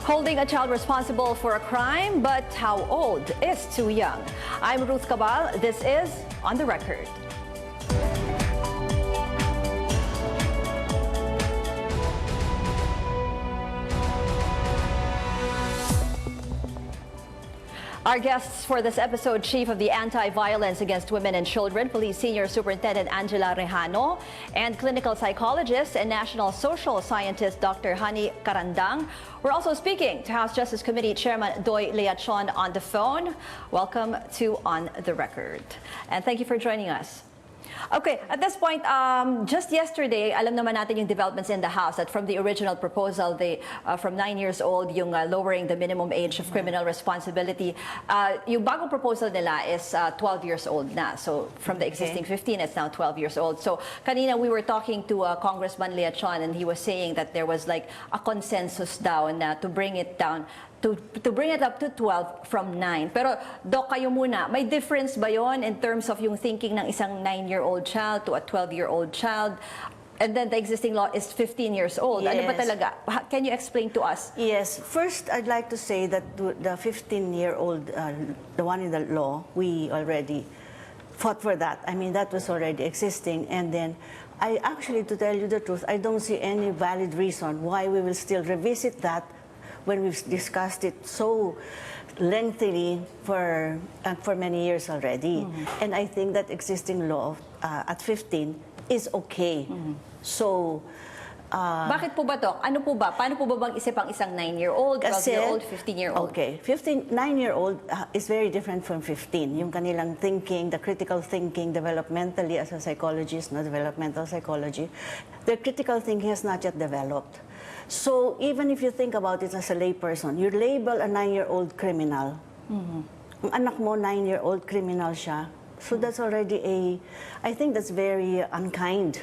Holding a child responsible for a crime, but how old is too young? I'm Ruth Cabal. This is On the Record. Our guests for this episode, Chief of the Anti-Violence Against Women and Children, Police Senior Superintendent Angela Rejano, and clinical psychologist and national social scientist Dr. Hani Karandang. We're also speaking to House Justice Committee Chairman Doy Leachon on the phone. Welcome to On the Record. And thank you for joining us. Okay, at this point, just yesterday, alam naman natin yung developments in the House that from the original proposal, they from 9 years old, yung lowering the minimum age of criminal responsibility, yung bagong proposal nila is 12 years old na. So from the existing 15, it's now 12 years old. So kanina we were talking to Congressman Leachon, and he was saying that there was like a consensus daw na to bring it down to bring it up to 12 from 9. Pero, Doc, kayo muna, may difference ba yon in terms of yung thinking ng isang 9-year-old child to a 12-year-old child? And then the existing law is 15 years old. Yes. Ano ba talaga? Can you explain to us? Yes. First, I'd like to say that the 15-year-old, the one in the law, we already fought for that. I mean, that was already existing. And then, I actually, to tell you the truth, I don't see any valid reason why we will still revisit that when we've discussed it so lengthily for many years already. And I think that existing law at 15 is okay. So, bakit po ba to? Ano po ba? Paano po ba bang isip ang isang 9-year-old, 12-year-old, 15-year-old? Okay, 9-year-old is very different from 15. Yung kanilang thinking, the critical thinking, developmentally as a psychologist, no, developmental psychology, the critical thinking has not yet developed. So even if you think about it as a layperson, you label a 9-year-old criminal. Ang anak mo, 9-year-old criminal siya. So that's already I think that's very unkind.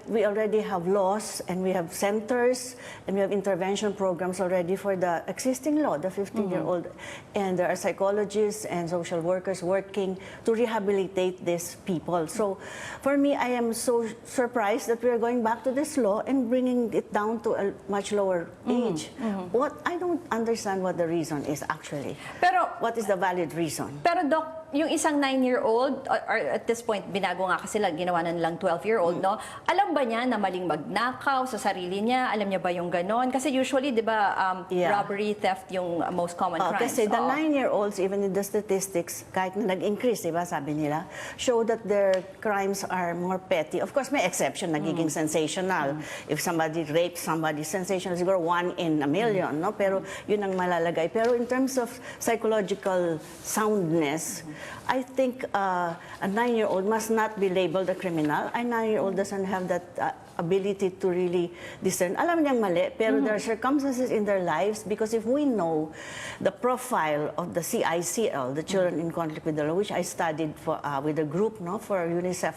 We already have laws, and we have centers, and we have intervention programs already for the existing law, the 15-year-old. And there are psychologists and social workers working to rehabilitate these people. So for me, I am so surprised that we are going back to this law and bringing it down to a much lower age. What I don't understand what the reason is actually. Pero, what is the valid reason? Pero Doc, yung isang 9-year-old, or at this point, binago nga kasi ginawa na nilang 12-year-old, no? Alam ba niya na maling magnakaw sa sarili niya? Alam niya ba yung ganon? Kasi usually, di ba, robbery, theft yung most common crimes. Kasi the 9-year-olds, even in the statistics, kahit na nag-increase, di ba, sabi nila, show that their crimes are more petty. Of course, may exception, nagiging sensational. If somebody rapes somebody, sensational, siguro 1 in a million, no? Pero yun ang malalagay. Pero in terms of psychological soundness, I think a 9-year-old must not be labeled a criminal. A 9-year-old doesn't have that ability to really discern. Alam niyang mali, pero there are circumstances in their lives, because if we know the profile of the CICL, the Children in Conflict with the Law, which I studied for, with a group, no, for UNICEF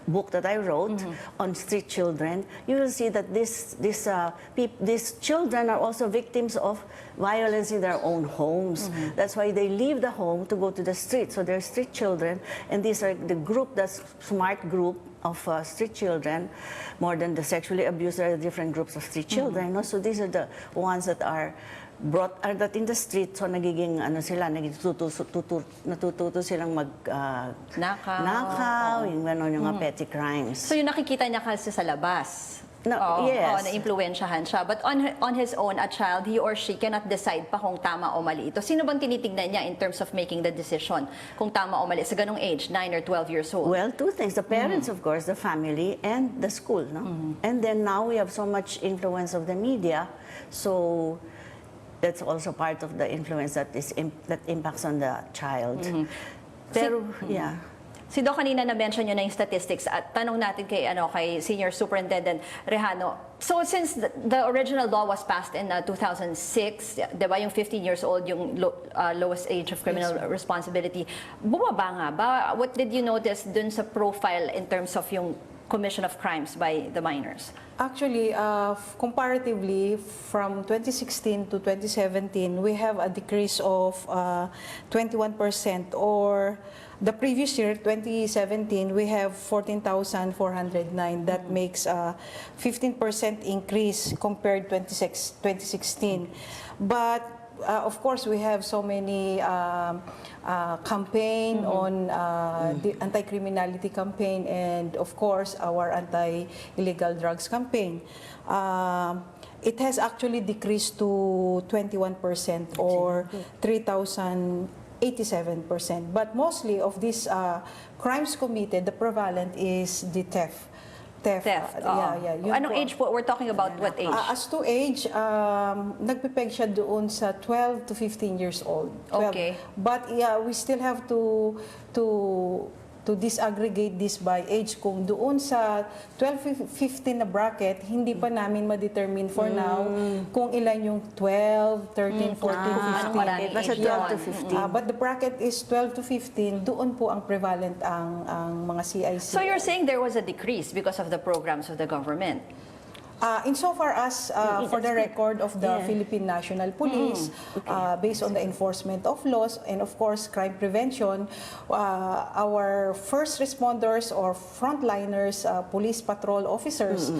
book that I wrote on street children, you will see that these children are also victims of violence in their own homes. That's why they leave the home to go to the street. So they're street children, and these are the group, that's smart group of street children. More than the sexually abused, there are different groups of street children. No? So these are the ones that are that in the street, so nagiging sila, natututo silang nakaw, yung gano'n, yung petty crimes. So yung nakikita niya kasi sa labas. No, yes. Na-impluwensyahan siya. But on his own, a child, he or she cannot decide pa kung tama o mali ito. Sino bang tinitignan niya in terms of making the decision kung tama o mali sa ganong age, 9 or 12 years old? Well, two things. The parents, of course, the family, and the school. No? And then now we have so much influence of the media. So that's also part of the influence that impacts on the child. Pero, yeah. Si Doc, kanina na-mention nyo na yung statistics at tanong natin kay Senior Superintendent Rejano. So since the original law was passed in 2006, di ba yung 15 years old yung lowest age of criminal responsibility, bumaba nga ba? What did you notice dun sa profile in terms of yung commission of crimes by the minors? Actually, comparatively, from 2016 to 2017, we have a decrease of 21%, or the previous year, 2017, we have 14,409. That makes a 15% increase compared to 2016. But of course, we have so many campaign on the anti-criminality campaign, and of course our anti-illegal drugs campaign. It has actually decreased to 21%, or 3,087%. But mostly of these crimes committed, the prevalent is the theft. Yun Anong age po? We're talking about what age? As to age, nagpipeg siya doon sa 12 to 15 years old. 12. Okay. But yeah, we still have to disaggregate this by age. Kung doon sa 12-15 na bracket, hindi pa namin ma-determine for now kung ilan yung 12, 13, 14, 15. Basta 12 to 15. But the bracket is 12 to 15, doon po ang prevalent ang mga CIC. So you're saying there was a decrease because of the programs of the government? Insofar as for the record of the Philippine National Police, based on the enforcement of laws and of course crime prevention, our first responders or frontliners, police patrol officers,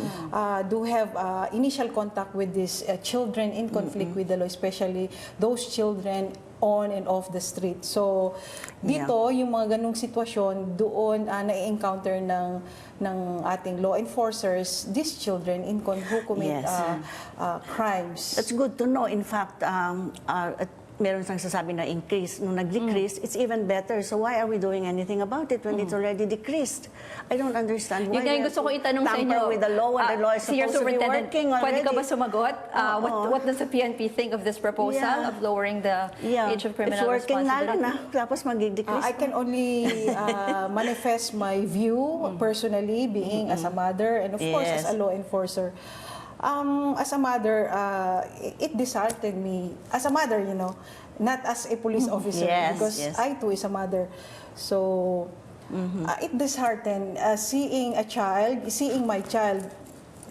do have initial contact with these children in conflict with the law, especially those children on and off the street. So dito, yung mga ganung sitwasyon, doon na-encounter ng ating law enforcers, these children who commit crimes. That's good to know. In fact, meron sang sasabi na increase. Nung nag-decrease, it's even better. So why are we doing anything about it when it's already decreased? I don't understand why Yun nga yung gusto ko itanong sa inyo. with the law when the law is Senior supposed to be working already. Pwede ka ba sumagot? What does the PNP think of this proposal of lowering the age of criminal responsibility? It's working responsibility? tapos mag-decrease. I can only manifest my view personally, being as a mother and of course as a law enforcer. As a mother, it disheartened me. As a mother, you know, not as a police officer, because I too is a mother. So it disheartened seeing my child,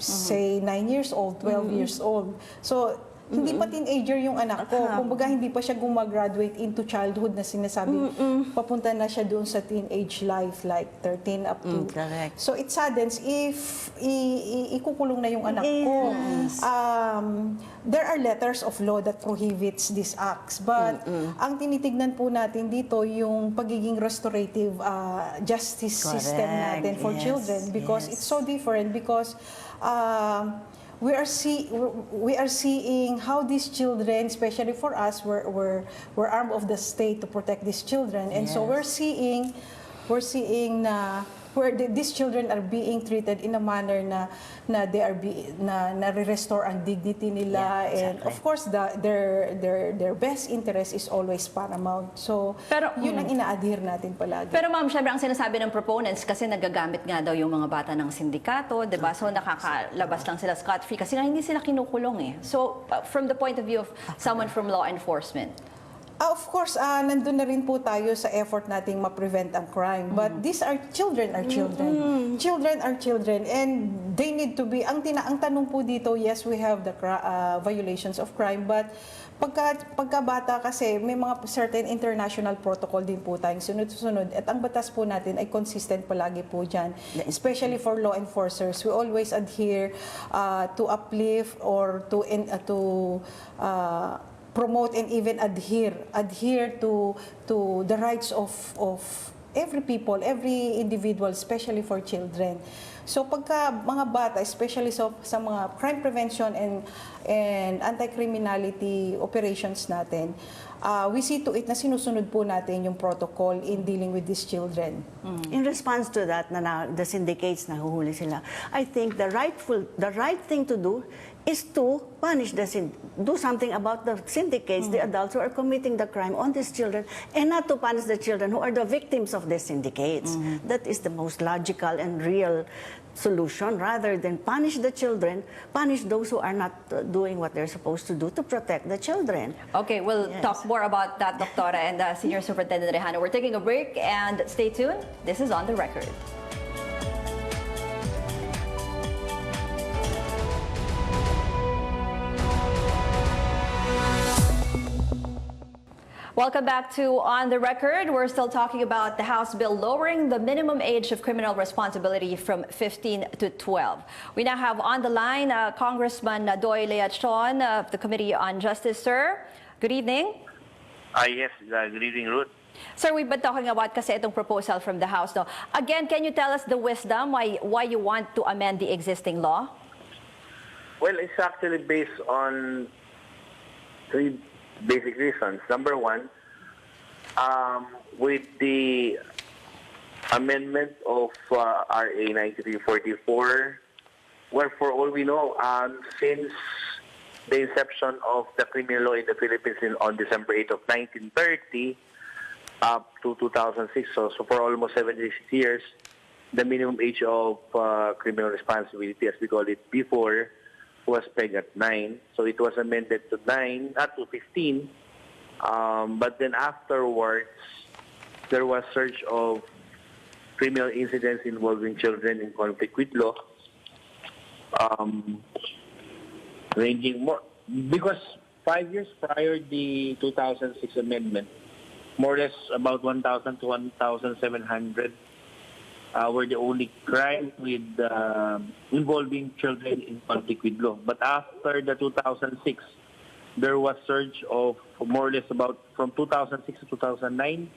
say 9 years old, 12 years old. So hindi pa teenager yung anak ko. Kumbaga, hindi pa siya gumagraduate into childhood na sinasabi. Papunta na siya doon sa teenage life, like 13 up to. Correct. So it saddens if ikukulong na yung anak ko. There are letters of law that prohibits these acts. But ang tinitignan po natin dito yung pagiging restorative justice system natin for children, because it's so different, because we are seeing how these children, especially for us, we're arm of the state to protect these children, and so we're seeing where these children are being treated in a manner na they are restore ang dignity nila, and of course their best interest is always paramount. So Pero, yun ang ina-adhere natin palagi. Pero ma'am, syempre ang sinasabi ng proponents, kasi nagagamit nga daw yung mga bata ng sindikato, di ba? So nakakalabas lang sila scot-free kasi nga hindi sila kinukulong eh. So from the point of view of someone from law enforcement, Of course, nandun na rin po tayo sa effort nating ma-prevent ang crime. But these are children. Children are children, and they need to be, ang tanong po dito, yes, we have the violations of crime, but pagkabata kasi may mga certain international protocol din po tayong sunod-sunod, at ang batas po natin ay consistent palagi po dyan. Especially for law enforcers, we always adhere to uplift or to promote and even adhere to the rights of every people, every individual, especially for children. So pagka mga bata, especially sa mga crime prevention and anti-criminality operations natin, we see to it na sinusunod po natin yung protocol in dealing with these children. In response to that, na the syndicates nahuhuli sila, I think the right thing to do is to punish do something about the syndicates, the adults who are committing the crime on these children, and not to punish the children who are the victims of the syndicates. That is the most logical and real solution, rather than punish the children, punish those who are not doing what they're supposed to do to protect the children. Okay, we'll talk more about that, Doctora and Senior Superintendent Rejano. We're taking a break, and stay tuned. This is On the Record. Welcome back to On the Record. We're still talking about the House bill lowering the minimum age of criminal responsibility from 15 to 12. We now have on the line Congressman Doy Leachon of the Committee on Justice. Sir, good evening. Yes, good evening, Ruth. Sir, we've been talking about kasi itong proposal from the House. No? Again, can you tell us the wisdom why you want to amend the existing law? Well, it's actually based on three basic reasons. Number one, with the amendment of RA 9344, well, for all we know, since the inception of the criminal law in the Philippines on December 8 of 1930 up to 2006, so for almost 76 years, the minimum age of criminal responsibility, as we call it before, was pegged at 9. So it was amended to 9, not to 15. But then afterwards, there was surge of criminal incidents involving children in conflict with law, ranging more, because 5 years prior the 2006 amendment, more or less about 1,000 to 1,700 were the only crime with involving children in conflict with law. But after the 2006, there was surge of more or less about, from 2006 to 2009,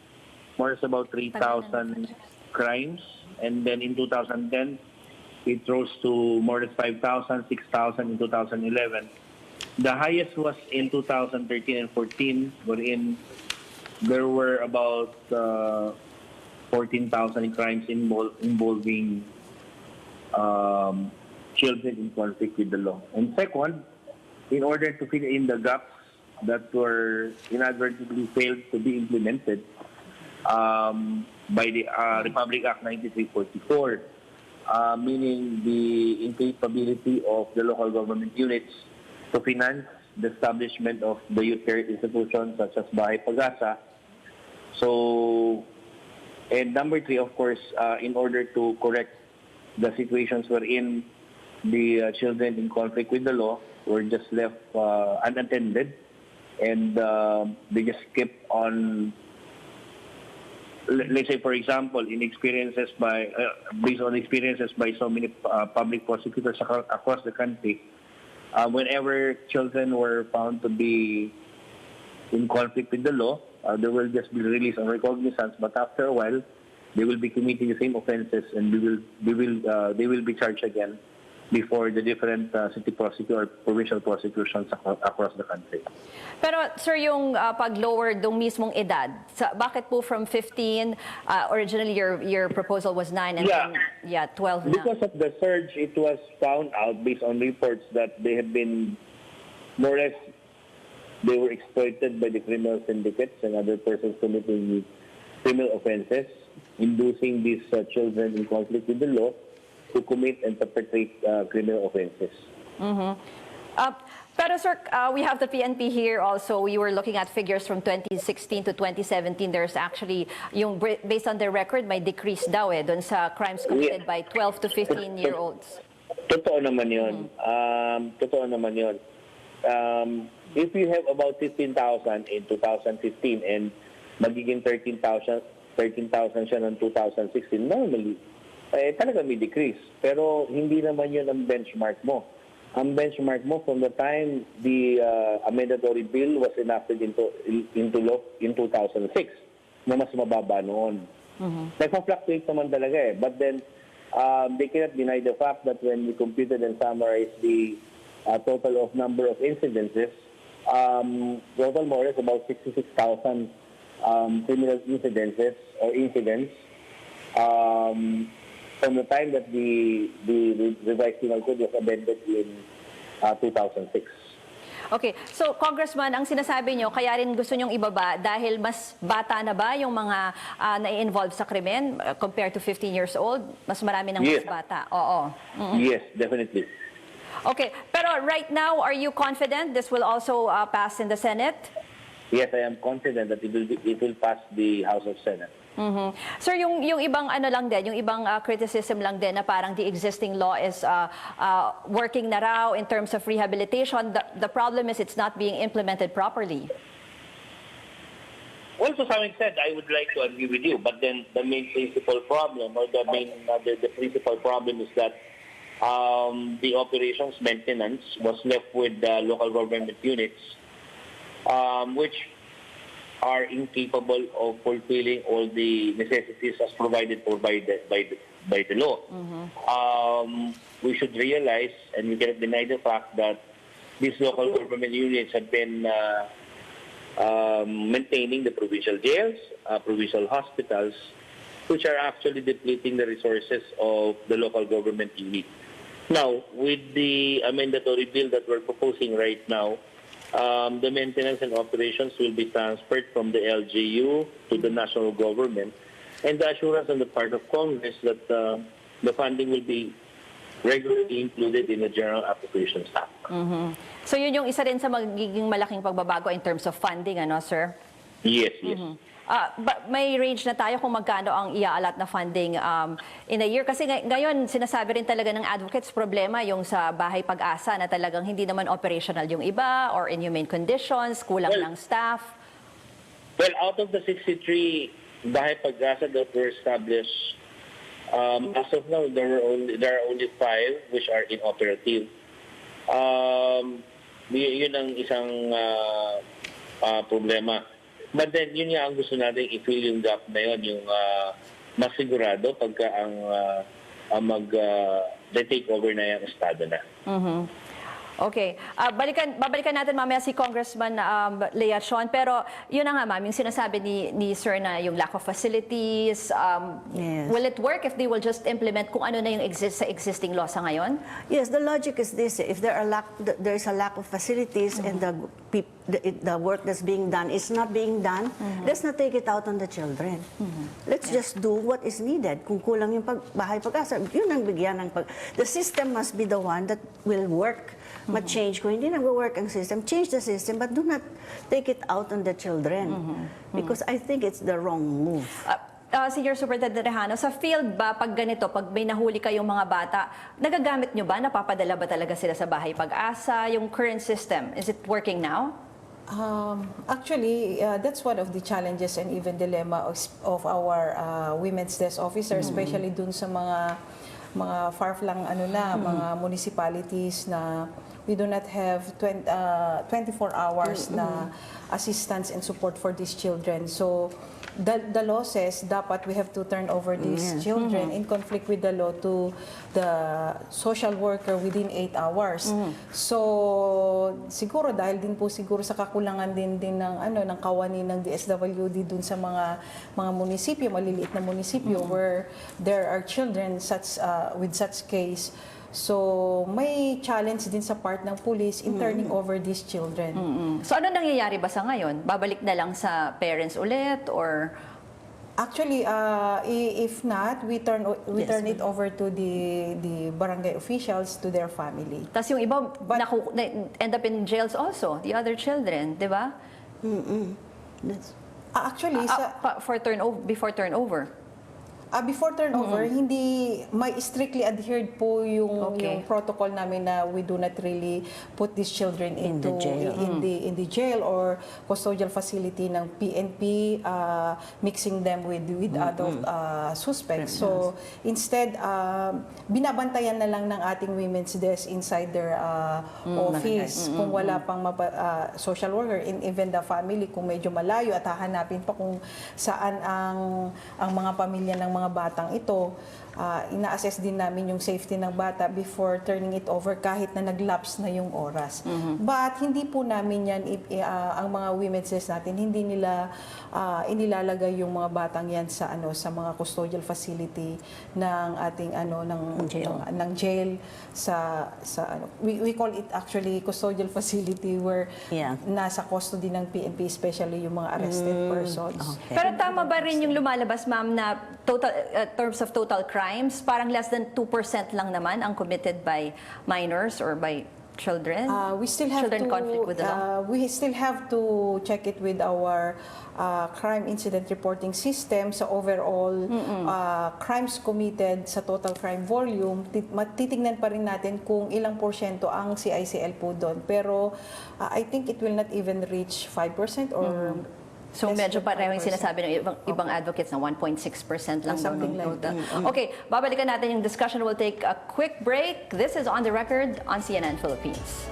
more or less about 3,000 crimes. And then in 2010, it rose to more or less 5,000, 6,000 in 2011. The highest was in 2013 and 14, wherein there were about 14,000 crimes involving children in conflict with the law. And second, in order to fill in the gaps that were inadvertently failed to be implemented by the Republic Act 9344, meaning the incapability of the local government units to finance the establishment of the youth care institutions such as Bahay Pag-asa. So, and number three, of course, in order to correct the situations wherein the children in conflict with the law were just left unattended, and they just kept on, let's say, for example, in experiences by, based on experiences by so many public prosecutors across the country, whenever children were found to be in conflict with the law, they will just be released on recognizance, but after a while, they will be committing the same offenses, and they will be charged again before the different city prosecutor or provincial prosecutions across the country. Pero sir, yung pag-lower dong mismong edad, bakit po from 15, originally your proposal was 9 and then 12 na? Because of the surge, it was found out based on reports that they had been more or less, they were exploited by the criminal syndicates and other persons committing criminal offenses, inducing these children in conflict with the law to commit and perpetrate criminal offenses. Pero sir, we have the PNP here also. We were looking at figures from 2016 to 2017. There's actually, yung based on their record, may decrease daw dun sa crimes committed by 12 to 15-year-olds. Totoo naman yun. Totoo naman yun. If you have about 15,000 in 2015 and magiging 13,000 siya noong 2016, normally, talaga may decrease. Pero hindi naman yun ang benchmark mo. Ang benchmark mo from the time the amendatory bill was enacted into law in 2006, na mas mababa noon. Nagpa-fluctuate naman talaga But then, they cannot deny the fact that when we computed and summarized the total of number of incidences, total more or less about 66,000 criminal incidences or incidents from the time that the revised penal code was amended in 2006. Okay, so Congressman, ang sinasabi nyo, kaya rin gusto nyong ibaba dahil mas bata na ba yung mga na-involve sa krimen compared to 15 years old? Mas marami ng mas bata. Oo. Yes, definitely. Okay, pero right now, are you confident this will also pass in the Senate? Yes, I am confident that it will pass the House of Senate. Sir, yung ibang ano lang din, yung ibang criticism lang din na parang the existing law is working na raw in terms of rehabilitation. The problem is it's not being implemented properly. well, to some extent, I would like to agree with you, but then the main principal problem, or the principal problem is that the operations maintenance was left with the local government units, which are incapable of fulfilling all the necessities as provided for by the law. We should realize, and we cannot deny the fact that these local government units have been maintaining the provincial jails, provincial hospitals, which are actually depleting the resources of the local government unit. Now, with the mandatory bill that we're proposing right now, the maintenance and operations will be transferred from the LGU to the national government, and the assurance on the part of Congress that the funding will be regularly included in the General Appropriations Act. So yun yung isa rin sa magiging malaking pagbabago in terms of funding, ano, sir? Yes. May range na tayo kung magkano ang iaalat na funding in a year. Kasi ngayon, sinasabi rin talaga ng advocates, problema yung sa Bahay Pag-asa na talagang hindi naman operational yung iba or inhumane conditions, kulang ng staff. Well, out of the 63 Bahay Pag-asa that were established, as of now, there are only 5 which are inoperative. Yun ang isang problema. But then, yun nga ang gusto natin i-fill yung gap na yun, yung masigurado pagka ang mag-take over na yung estado na. Okay. Babalikan natin mamaya si Congressman Lea Sean. Pero yun na nga, ma'am, yung sinasabi ni Sir na yung lack of facilities, will it work if they will just implement kung ano na yung sa existing law sa ngayon? Yes, the logic is this. If there's a lack of facilities and the work that's being done is not being done, let's not take it out on the children. Let's just do what is needed. Kung kulang yung Bahay Pag-asa, yun ang bigyan ng The system must be the one that will work. Ma-change. Kung hindi nag-work ang system, change the system, but do not take it out on the children. Because I think it's the wrong move. Senior Superintendent Rejano, sa field ba, pag ganito, pag may nahuli kayong mga bata, nagagamit nyo ba? Napapadala ba talaga sila sa Bahay Pag-asa? Yung current system, is it working now? Actually, that's one of the challenges and even dilemma of our women's desk officers, especially dun sa mga far-flung mga municipalities na we do not have 24 hours na assistance and support for these children. So the law says dapat we have to turn over these children in conflict with the law to the social worker within 8 hours. So siguro dahil din po siguro sa kakulangan din ng kawani ng DSWD dun sa mga munisipyo, maliliit na munisipyo where there are children with such case. So, may challenge din sa part ng police in turning over these children. So, ano nangyayari ba sa ngayon? Babalik na lang sa parents ulit or... Actually, if not, we turn it over to the barangay officials, to their family. Tapos yung iba, end up in jails also, the other children, di ba? Actually, before turnover. Before turnover, hindi may strictly adhered po yung protocol namin na we do not really put these children in the jail or custodial facility ng PNP, mixing them with adult suspects. So instead, binabantayan na lang ng ating women's desk inside their office. Kung wala pang social worker, and even the family, kung medyo malayo at hahanapin pa kung saan ang mga pamilya ng mga batang ito, ina-assess din namin yung safety ng bata before turning it over kahit na nag-lapse na yung oras. But hindi po namin yan, ang mga women's desk natin, hindi nila inilalagay yung mga batang yan sa mga custodial facility ng ating ng jail we call it actually custodial facility where nasa custody ng PNP, especially yung mga arrested persons. Pero tama ba rin yung lumalabas, ma'am, na terms of total crimes, parang less than 2% lang naman ang committed by minors or by children? We still have conflict with the law? We still have to check it with our crime incident reporting system sa overall crimes committed sa total crime volume. Titingnan pa rin natin kung ilang porsyento ang CICL po doon. Pero I think it will not even reach 5% or So less medyo than pareho yung 5%. sinasabi ng ibang advocates na 1.6% lang daw Something ng like total. that. Okay, babalikan natin yung discussion. We'll take a quick break. This is On the Record on CNN Philippines.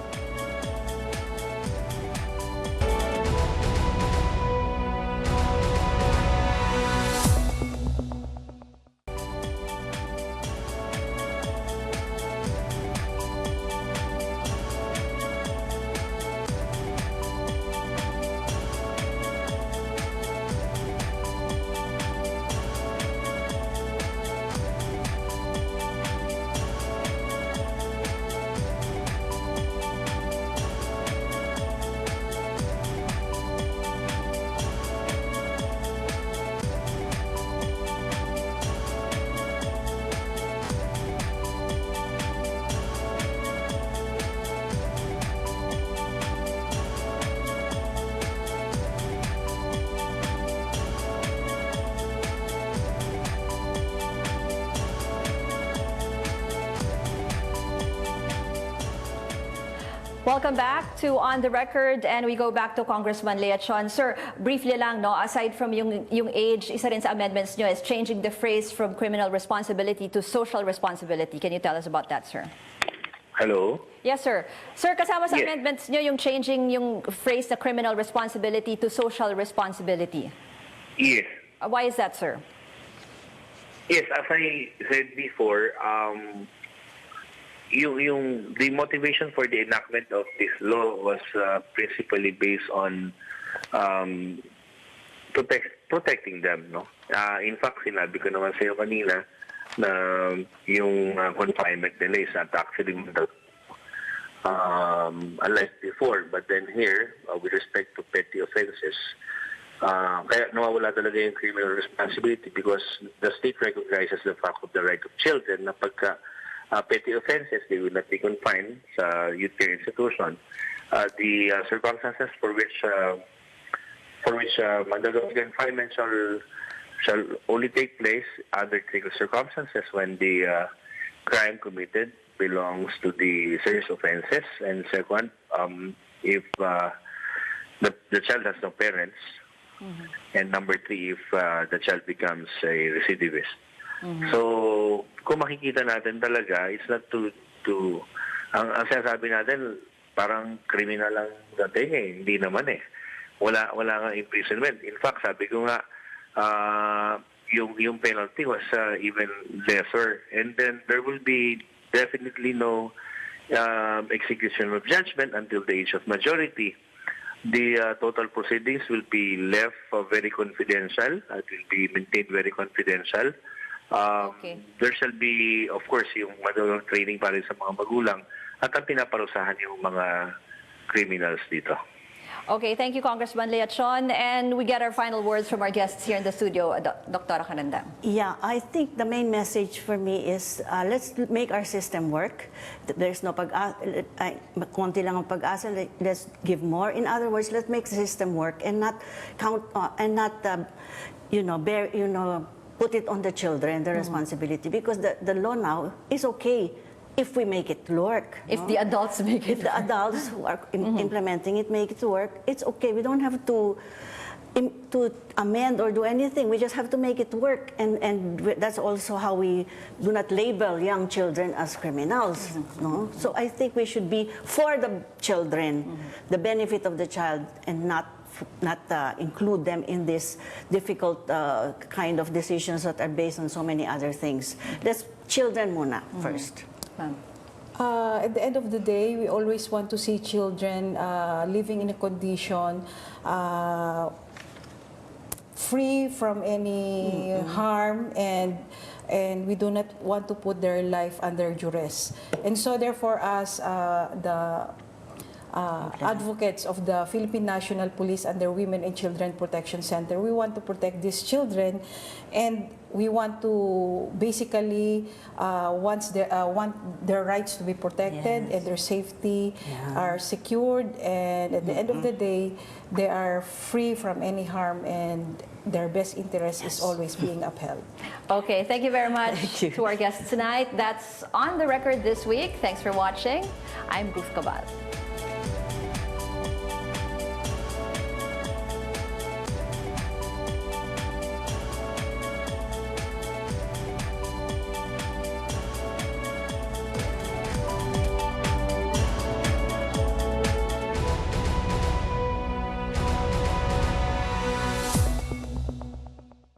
Welcome back to On the Record, and we go back to Congressman Leachon. Sir, briefly lang, no, aside from yung age, isa rin sa amendments nyo is changing the phrase from criminal responsibility to social responsibility. Can you tell us about that, sir? Hello? Yes, sir. Sir, kasama sa Yes. amendments nyo yung changing yung phrase na criminal responsibility to social responsibility. Yes. Why is that, sir? Yes, as I said before, the motivation for the enactment of this law was principally based on protecting them, no? In fact, sinabi ko naman sa iyo kanina na yung confinement nila is not actually unlike before. But then here, with respect to petty offenses, kaya nawawala talaga yung criminal responsibility because the state recognizes the fact of the right of children na pagka petty offenses, they will not be confined sa youth care institution. The circumstances for which mandatory confinement shall only take place under critical circumstances when the crime committed belongs to the serious offenses, and second, if the child has no parents, and number three, if the child becomes a recidivist. So, kung makikita natin talaga, it's not ang sinasabi natin, parang criminal lang dating eh. Hindi naman eh. Wala nga imprisonment. In fact, sabi ko nga, yung penalty was even lesser. And then there will be definitely no execution of judgment until the age of majority. The total proceedings will be left very confidential. It will be maintained very confidential. Okay. There shall be, of course, yung madulong training para sa mga magulang at ang pinaparusahan yung mga criminals dito. Okay, thank you, Congressman Leachon. And we get our final words from our guests here in the studio, Dr. Cananda. Yeah, I think the main message for me is let's make our system work. There's no konti lang ang pag-asa. Let's give more. In other words, let's make the system work and not count put it on the children, the responsibility, because the law now is okay if we make it work. If the adults make it. If the adults who are implementing it make it work, it's okay. We don't have to amend or do anything. We just have to make it work. And that's also how we do not label young children as criminals. No? So I think we should be for the children, the benefit of the child, and not include them in this difficult kind of decisions that are based on so many other things. Let's children muna first. At the end of the day, we always want to see children living in a condition free from any harm, and we do not want to put their life under duress. And so therefore, as the advocates of the Philippine National Police and their Women and Children Protection Center, we want to protect these children, and we want to basically want their rights to be protected, Yes. and their safety are secured, and at the end of the day, they are free from any harm, and their best interest is always being upheld. Okay, thank you very much to our guests tonight. That's On the Record this week. Thanks for watching. I'm Ruth Cabal.